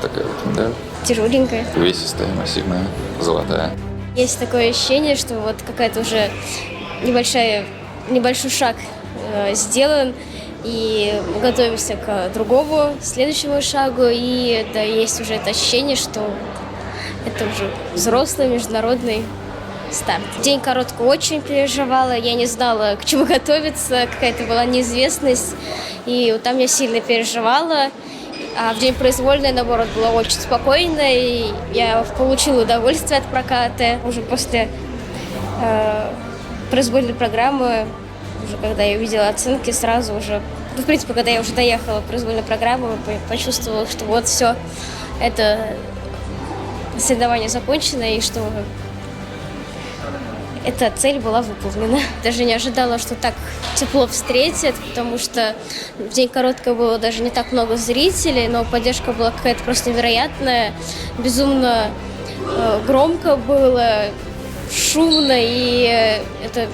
такая вот медаль. Тяжеленькая. Увесистая, массивная, золотая. Есть такое ощущение, что вот какая-то уже небольшой шаг сделан, и мы готовимся к другому, следующему шагу, и да, есть уже это ощущение, что это уже взрослый международный старт. День короткого очень переживала, я не знала, к чему готовиться, какая-то была неизвестность, и вот там я сильно переживала. А в день произвольной, наоборот, было очень спокойно, и я получила удовольствие от проката. Уже после произвольной программы, уже когда я увидела оценки, сразу уже, в принципе, когда я уже доехала в произвольную программу, почувствовала, что вот все, это соревнование закончено, и что эта цель была выполнена. Даже не ожидала, что так тепло встретят, потому что в день короткого было даже не так много зрителей, но поддержка была какая-то просто невероятная, безумно громко было, шумно, и это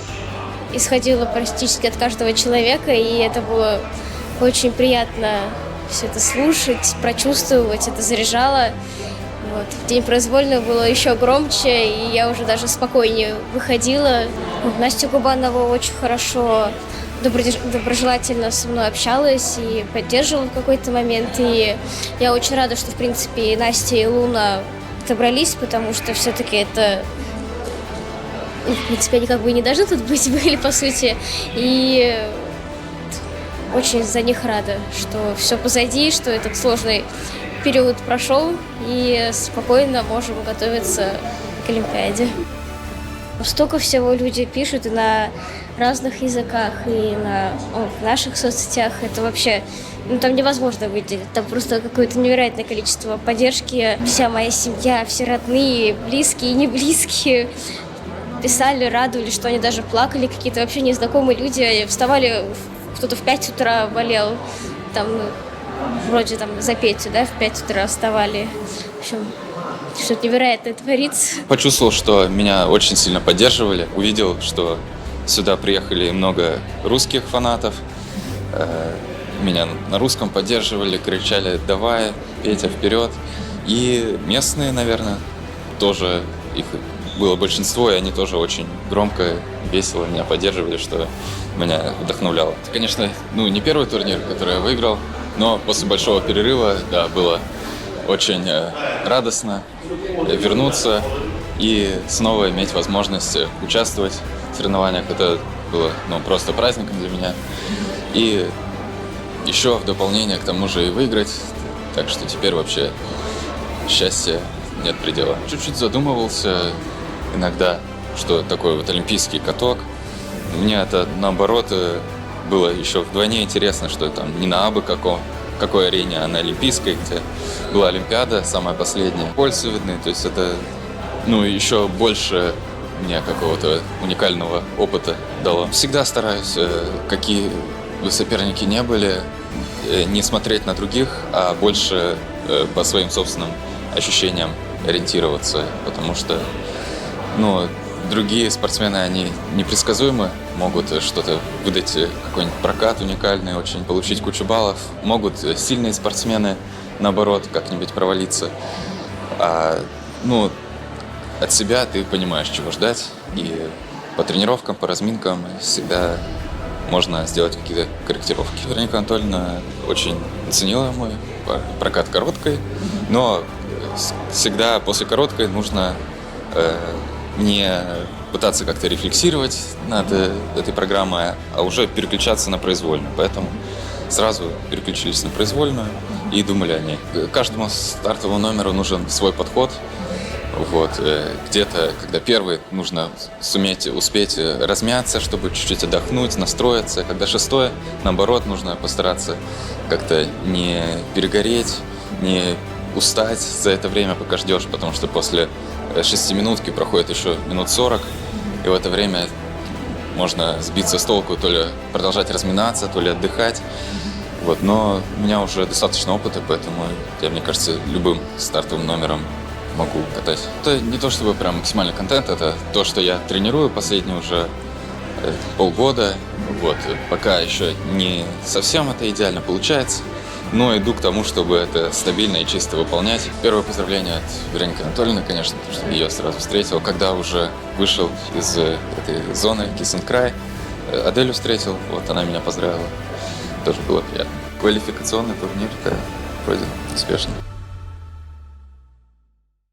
исходило практически от каждого человека, и это было очень приятно все это слушать, прочувствовать, это заряжало. Вот. В день произвольного было еще громче, и я уже даже спокойнее выходила. Настя Губанова очень хорошо, доброжелательно со мной общалась и поддерживала в какой-то момент. И я очень рада, что, в принципе, и Настя, и Луна добрались, потому что все-таки это... в принципе, они как бы и не должны тут быть, были, по сути. И очень за них рада, что все позади, что этот сложный период прошел, и спокойно можем готовиться к Олимпиаде. Столько всего люди пишут и на разных языках, и в наших соцсетях. Это вообще, там невозможно выделить. Там просто какое-то невероятное количество поддержки. Вся моя семья, все родные, близкие и не близкие писали, радовались, что они даже плакали. Какие-то вообще незнакомые люди вставали, кто-то в 5 утра болел, там вроде там за Петю, да, в 5 утра вставали. В общем, что-то невероятное творится. Почувствовал, что меня очень сильно поддерживали. Увидел, что сюда приехали много русских фанатов. Меня на русском поддерживали, кричали «давай, Петя, вперед!». И местные, наверное, тоже, их было большинство, и они тоже очень громко, весело меня поддерживали, что меня вдохновляло. Это, конечно, не первый турнир, который я выиграл, но после большого перерыва, да, было очень радостно вернуться и снова иметь возможность участвовать в соревнованиях. Это было просто праздником для меня. И еще в дополнение к тому же и выиграть. Так что теперь вообще счастья нет предела. Чуть-чуть задумывался иногда, что такое вот олимпийский каток. Мне это, наоборот, было еще вдвойне интересно, что там не на абы какой арене, а на олимпийской, где была Олимпиада, самая последняя. Пользы видны, то есть это, еще больше мне какого-то уникального опыта дало. Всегда стараюсь, какие бы соперники не были, не смотреть на других, а больше по своим собственным ощущениям ориентироваться, потому что, другие спортсмены, они непредсказуемы, могут что-то выдать, какой-нибудь прокат уникальный, очень получить кучу баллов. Могут сильные спортсмены, наоборот, как-нибудь провалиться. От себя ты понимаешь, чего ждать, и по тренировкам, по разминкам всегда можно сделать какие-то корректировки. Вероника Анатольевна очень оценила мой прокат короткой, но всегда после короткой нужно не пытаться как-то рефлексировать над этой программой, а уже переключаться на произвольную. Поэтому сразу переключились на произвольную и думали о ней. Каждому стартовому номеру нужен свой подход. Где-то, когда первый, нужно успеть размяться, чтобы чуть-чуть отдохнуть, настроиться. Когда шестое, наоборот, нужно постараться как-то не перегореть, не устать за это время, пока ждешь, потому что после 6-минутки проходит еще минут 40, и в это время можно сбиться с толку, то ли продолжать разминаться, то ли отдыхать. Но у меня уже достаточно опыта, поэтому я, мне кажется, любым стартовым номером могу катать. Это не то чтобы прям максимальный контент, это то, что я тренирую последние уже полгода. Пока еще не совсем это идеально получается, но иду к тому, чтобы это стабильно и чисто выполнять. Первое поздравление от Вероники Анатольевны, конечно, потому что ее сразу встретил. Когда уже вышел из этой зоны Кисенкрай, Аделю встретил, вот она меня поздравила. Тоже было приятно. Квалификационный турнир, да, вроде успешно.